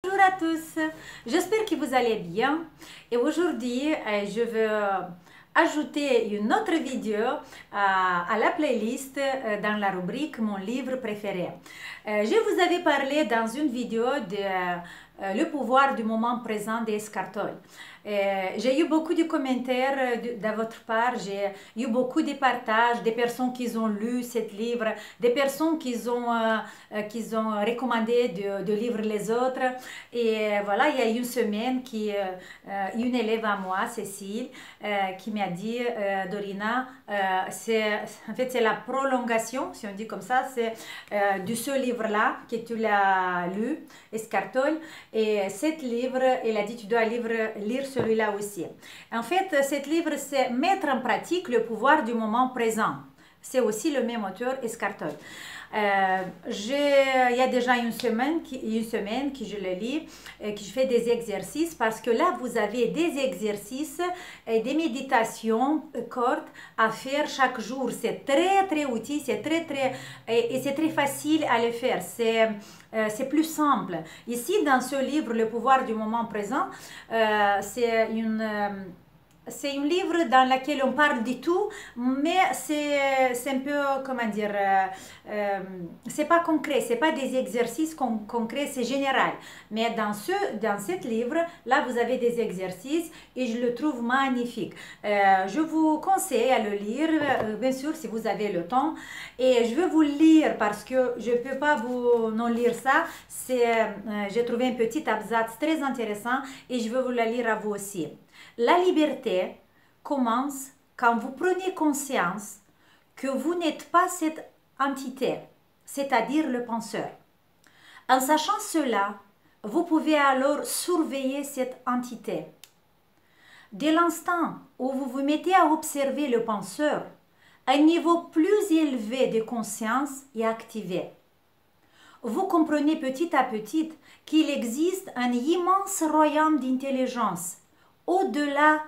Bonjour à tous, j'espère que vous allez bien et aujourd'hui je veux ajouter une autre vidéo à la playlist dans la rubrique Mon livre préféré. Je vous avais parlé dans une vidéo de Le pouvoir du moment présent d'Eckhart Tolle. J'ai eu beaucoup de commentaires de votre part, j'ai eu beaucoup de partages, des personnes qui ont lu ce livre, des personnes qui ont recommandé de lire les autres. Et voilà, il y a une semaine, une élève à moi, Cécile, qui m'a dit, Dorina, en fait c'est la prolongation, si on dit comme ça, c'est de ce livre-là que tu l'as lu, Eckhart Tolle. Et cet livre, elle a dit, tu dois lire celui-là aussi. En fait, cet livre, c'est mettre en pratique le pouvoir du moment présent. C'est aussi le même auteur, Eckhart Tolle. Il y a déjà une semaine que je le lis, que je fais des exercices, parce que là, vous avez des exercices et des méditations courtes à faire chaque jour. C'est très, très utile, et c'est très facile à le faire. C'est plus simple. Ici, dans ce livre, Le pouvoir du moment présent, c'est un livre dans lequel on parle de tout, mais c'est un peu, comment dire, c'est pas concret, c'est pas des exercices concrets, c'est général. Mais dans ce livre, là, vous avez des exercices et je le trouve magnifique. Je vous conseille à le lire, bien sûr, si vous avez le temps. Et je vais vous lire parce que je peux pas vous non lire ça. J'ai trouvé un petit absatz très intéressant et je vais vous le lire à vous aussi. La liberté commence quand vous prenez conscience que vous n'êtes pas cette entité, c'est-à-dire le penseur. En sachant cela, vous pouvez alors surveiller cette entité. Dès l'instant où vous vous mettez à observer le penseur, un niveau plus élevé de conscience est activé. Vous comprenez petit à petit qu'il existe un immense royaume d'intelligence au-delà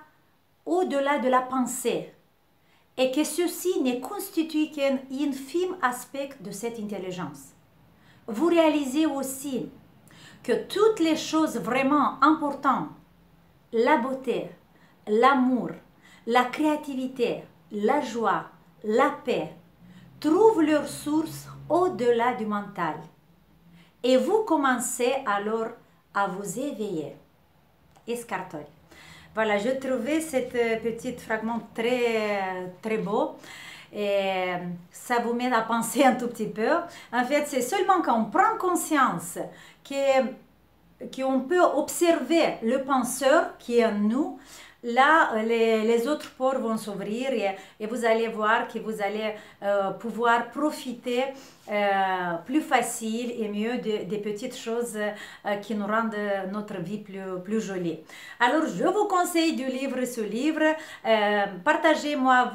de la pensée, et que ceci ne constitue qu'un infime aspect de cette intelligence. Vous réalisez aussi que toutes les choses vraiment importantes, la beauté, l'amour, la créativité, la joie, la paix, trouvent leur source au-delà du mental. Et vous commencez alors à vous éveiller. Eckhart Tolle. Voilà, je trouvais cette petite fragment très, très beau et ça vous met à penser un tout petit peu. En fait, c'est seulement quand on prend conscience qu'on peut observer le penseur qui est en nous, là, les autres portes vont s'ouvrir et vous allez voir que vous allez pouvoir profiter plus facile et mieux des petites choses qui nous rendent notre vie plus jolie. Alors, je vous conseille de lire ce livre. Partagez-moi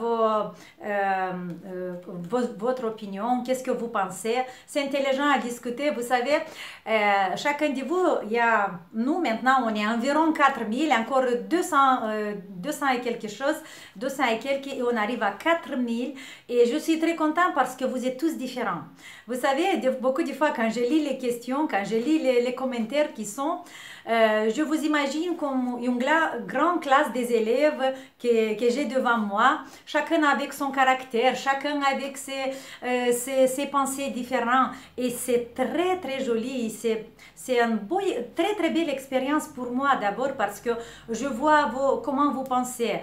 votre opinion. Qu'est-ce que vous pensez? C'est intelligent à discuter. Vous savez, chacun de vous, nous maintenant, on est environ 4000, encore 200 et quelque chose, 200 et quelques, et on arrive à 4000. Et je suis très contente parce que vous êtes tous différents. Vous savez, beaucoup de fois, quand je lis les questions, quand je lis les commentaires qui sont, je vous imagine comme une grande classe des élèves que j'ai devant moi, chacun avec son caractère, chacun avec ses pensées différentes. Et c'est très, très joli. C'est une très, très belle expérience pour moi d'abord parce que je vois comment vous pensez.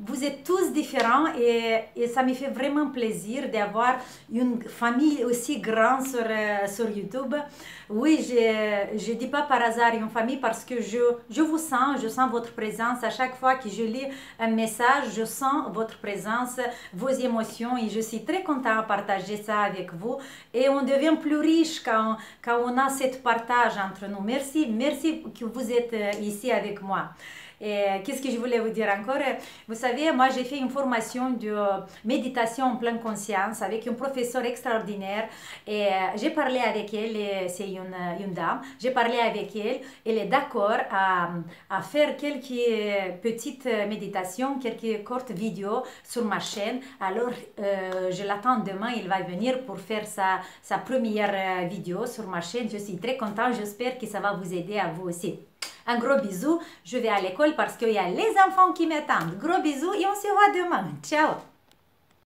Vous êtes tous différents et ça me fait vraiment plaisir d'avoir une famille aussi grande sur YouTube. Oui, je ne dis pas par hasard une famille parce que je vous sens, je sens votre présence. À chaque fois que je lis un message, je sens votre présence, vos émotions et je suis très contente de partager ça avec vous. Et on devient plus riche quand on a ce partage entre nous. Merci que vous êtes ici avec moi. Et qu'est-ce que je voulais vous dire encore? Vous savez, moi j'ai fait une formation de méditation en pleine conscience avec une professeure extraordinaire et j'ai parlé avec elle, c'est une dame, j'ai parlé avec elle, elle est d'accord à faire quelques petites méditations, quelques courtes vidéos sur ma chaîne. Alors je l'attends demain, il va venir pour faire sa première vidéo sur ma chaîne. Je suis très contente, j'espère que ça va vous aider à vous aussi. Un gros bisou, je vais à l'école parce qu'il y a les enfants qui m'attendent. Gros bisous et on se voit demain. Ciao!